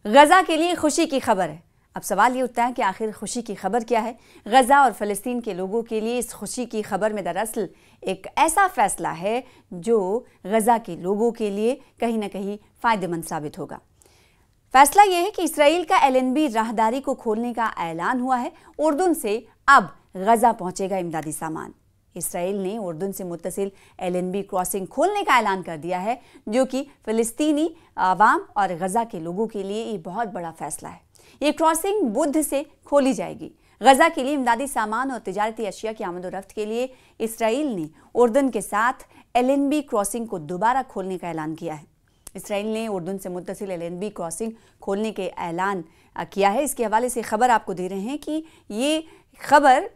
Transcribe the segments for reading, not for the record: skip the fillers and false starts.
गजा के लिए खुशी की खबर है। अब सवाल ये उठता है कि आखिर खुशी की खबर क्या है। गजा और फ़लस्तीन के लोगों के लिए इस खुशी की खबर में दरअसल एक ऐसा फैसला है जो गजा के लोगों के लिए कहीं ना कहीं फ़ायदेमंद साबित होगा। फैसला यह है कि इसराइल का एलएनबी राहदारी को खोलने का ऐलान हुआ है। उर्दून से अब गजा पहुंचेगा इमदादी सामान। इसराइल ने उर्दून से मुत्तसिल एलएनबी क्रॉसिंग खोलने का ऐलान कर दिया है, जो कि फ़लस्तीनी आवाम और गजा के लोगों के लिए ये बहुत बड़ा फैसला है। ये क्रॉसिंग बुध से खोली जाएगी। गजा के लिए इमदादी सामान और तिजारती अशिया की आमद-ओ-रफ्त के लिए इसराइल ने उर्दून के साथ एलएनबी क्रॉसिंग को दोबारा खोलने का ऐलान किया है। इसराइल ने उर्दून से मुत्तसिल एलएनबी क्रॉसिंग खोलने के ऐलान किया है। इसके हवाले से खबर आपको दे रहे हैं कि ये खबर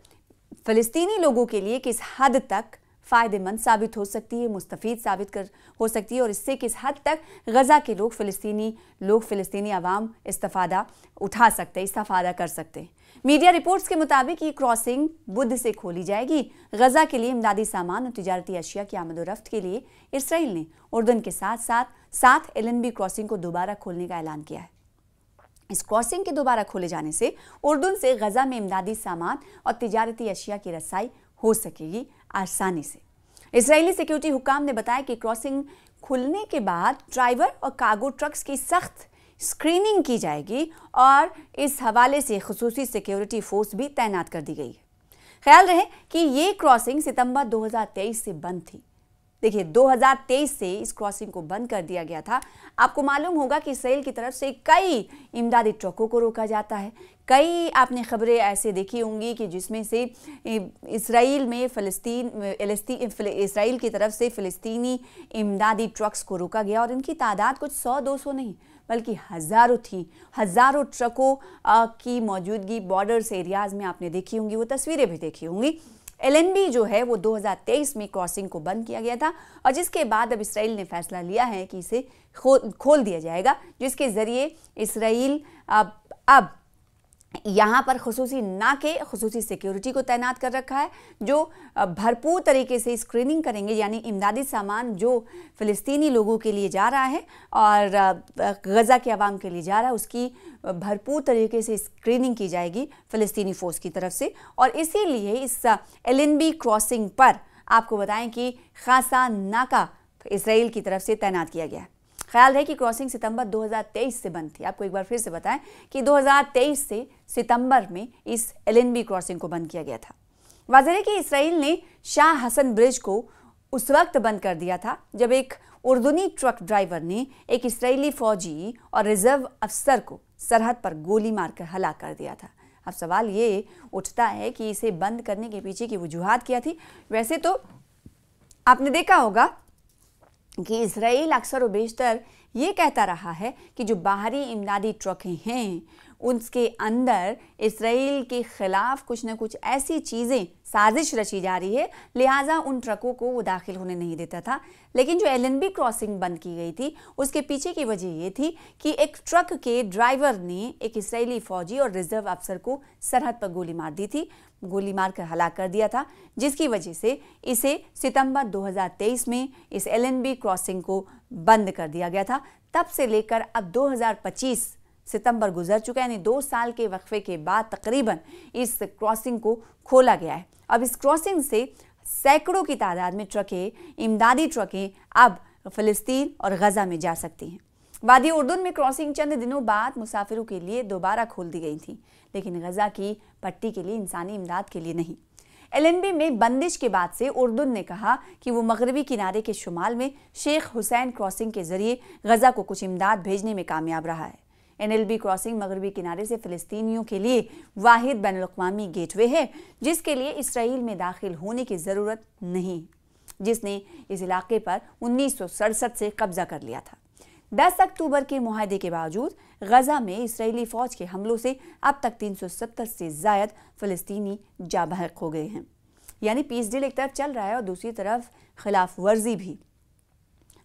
फ़लस्तीनी लोगों के लिए किस हद तक फ़ायदेमंद साबित हो सकती है, मुस्तफ़ीद साबित हो सकती है और इससे किस हद तक गजा के लोग फ़लस्तीनी अवाम इस्तिफ़ादा उठा सकते हैं, इस्तिफ़ादा कर सकते हैं। मीडिया रिपोर्ट्स के मुताबिक ये क्रॉसिंग बुध से खोली जाएगी। गजा के लिए इमदादी सामान और तिजारती अशिया की आमद-ओ-रफ्त के लिए इसराइल ने उर्दून के साथ एलएनबी क्रॉसिंग को दोबारा खोलने का ऐलान किया है। इस क्रॉसिंग के दोबारा खोले जाने से उर्दून से गजा में इमदादी सामान और तिजारती अशिया की रसाई हो सकेगी आसानी से। इजरायली सिक्योरिटी हुक्काम ने बताया कि क्रॉसिंग खुलने के बाद ड्राइवर और कार्गो ट्रक्स की सख्त स्क्रीनिंग की जाएगी और इस हवाले से खुसूसी सिक्योरिटी फोर्स भी तैनात कर दी गई है। ख्याल रहे कि ये क्रॉसिंग सितंबर 2023 से बंद थी। देखिए, 2023 से इस क्रॉसिंग को बंद कर दिया गया था। आपको मालूम होगा कि इसराइल की तरफ से कई इमदादी ट्रकों को रोका जाता है। कई आपने खबरें ऐसे देखी होंगी कि जिसमें से इसराइल की तरफ से फ़लस्तीनी इमदादी ट्रक्स को रोका गया और इनकी तादाद कुछ 100-200 नहीं बल्कि हज़ारों थी। हज़ारों ट्रकों की मौजूदगी बॉर्डर्स एरियाज़ में आपने देखी होंगी, वो तस्वीरें भी देखी होंगी। एलएनबी जो है वो 2023 में क्रॉसिंग को बंद किया गया था और जिसके बाद अब इसराइल ने फैसला लिया है कि इसे खोल दिया जाएगा, जिसके ज़रिए इसराइल अब यहाँ पर खुसूसी सिक्योरिटी को तैनात कर रखा है, जो भरपूर तरीके से स्क्रीनिंग करेंगे। यानी इमदादी सामान जो फ़लस्तीनी लोगों के लिए जा रहा है और गजा के अवाम के लिए जा रहा है, उसकी भरपूर तरीके से स्क्रीनिंग की जाएगी फ़लस्तीनी फ़ोर्स की तरफ से। और इसीलिए इस एलएनबी क्रॉसिंग पर आपको बताएं कि खासा नाका इसराइल की तरफ से तैनात किया गया है। ख्याल है कि क्रॉसिंग सितंबर 2023 से बंद थी। आपको एक बार फिर से बताएं कि 2023 से सितंबर में इस एलएनबी क्रॉसिंग को बंद किया गया था। वाज़ेह है कि इसराइल ने शाह हसन ब्रिज को उस वक्त बंद कर दिया था जब एक उर्दूनी ट्रक ड्राइवर ने एक इसराइली फौजी और रिजर्व अफसर को सरहद पर गोली मारकर हलाक कर दिया था। अब सवाल ये उठता है कि इसे बंद करने के पीछे की वजूहात क्या थी। वैसे तो आपने देखा होगा कि इसराइल अक्सर व बेशतर ये कहता रहा है कि जो बाहरी इमदादी ट्रकें हैं उसके अंदर इसराइल के ख़िलाफ़ कुछ न कुछ ऐसी चीज़ें साजिश रची जा रही है, लिहाजा उन ट्रकों को वो दाखिल होने नहीं देता था। लेकिन जो एलएनबी क्रॉसिंग बंद की गई थी उसके पीछे की वजह ये थी कि एक ट्रक के ड्राइवर ने एक इसराइली फ़ौजी और रिजर्व अफसर को सरहद पर गोली मार दी थी, गोली मारकर हलाक कर दिया था, जिसकी वजह से इसे सितंबर 2023 में इस एलएनबी क्रॉसिंग को बंद कर दिया गया था। तब से लेकर अब 2025 सितंबर गुजर चुका है, यानी 2 साल के वक्फे के बाद तकरीबन इस क्रॉसिंग को खोला गया है। अब इस क्रॉसिंग से सैकड़ों की तादाद में इमदादी ट्रकें अब फ़लस्तीन और गजा में जा सकती हैं। वादी उर्दून में क्रॉसिंग चंद दिनों बाद मुसाफिरों के लिए दोबारा खोल दी गई थी, लेकिन गजा की पट्टी के लिए, इंसानी इमदाद के लिए नहीं। एलएनबी में बंदिश के बाद से उर्दून ने कहा कि वो मगरबी किनारे के शुमाल में शेख हुसैन क्रॉसिंग के जरिए गजा को कुछ इमदाद भेजने में कामयाब रहा है। एलएनबी क्रॉसिंग मगरबी किनारे से फ़लस्तीनियों के लिए वाहिद बैनुल-अक़वामी गेटवे है, जिसके लिए इसराइल में दाखिल होने की ज़रूरत नहीं, जिसने इस इलाके पर 1967 से कब्जा कर लिया था। 10 अक्टूबर के मुआहदे के बावजूद गजा में इसराइली फ़ौज के हमलों से अब तक 370 से ज़ायद फ़लस्तीनी जाँ बहक हो गए हैं। यानी पीस डील एक तरफ चल रहा है और दूसरी तरफ खिलाफ वर्जी भी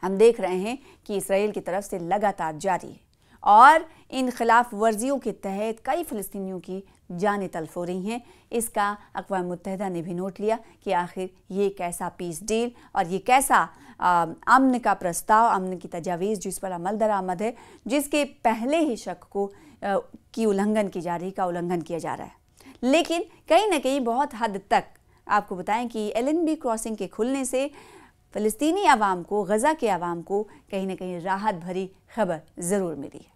हम देख रहे हैं कि इसराइल की तरफ से लगातार जारी है। और इन खिलाफ वर्जियों के तहत कई फ़लस्तीनियों की जानें तल्फ हो रही हैं। इसका अक़वाम मुत्तहिदा ने भी नोट लिया कि आखिर ये कैसा पीस डील और ये कैसा अमन का प्रस्ताव, अमन की तजावीज़ जिस पर अमल दरामद है, जिसके पहले ही शक को की उल्लंघन की जा रही, का उल्लंघन किया जा रहा है। लेकिन कहीं ना कहीं बहुत हद तक आपको बताएं कि एलएनबी क्रॉसिंग के खुलने से फ़लस्तीनी अवाम को, गज़ा के अवाम को कहीं ना कहीं राहत भरी खबर ज़रूर मिली है।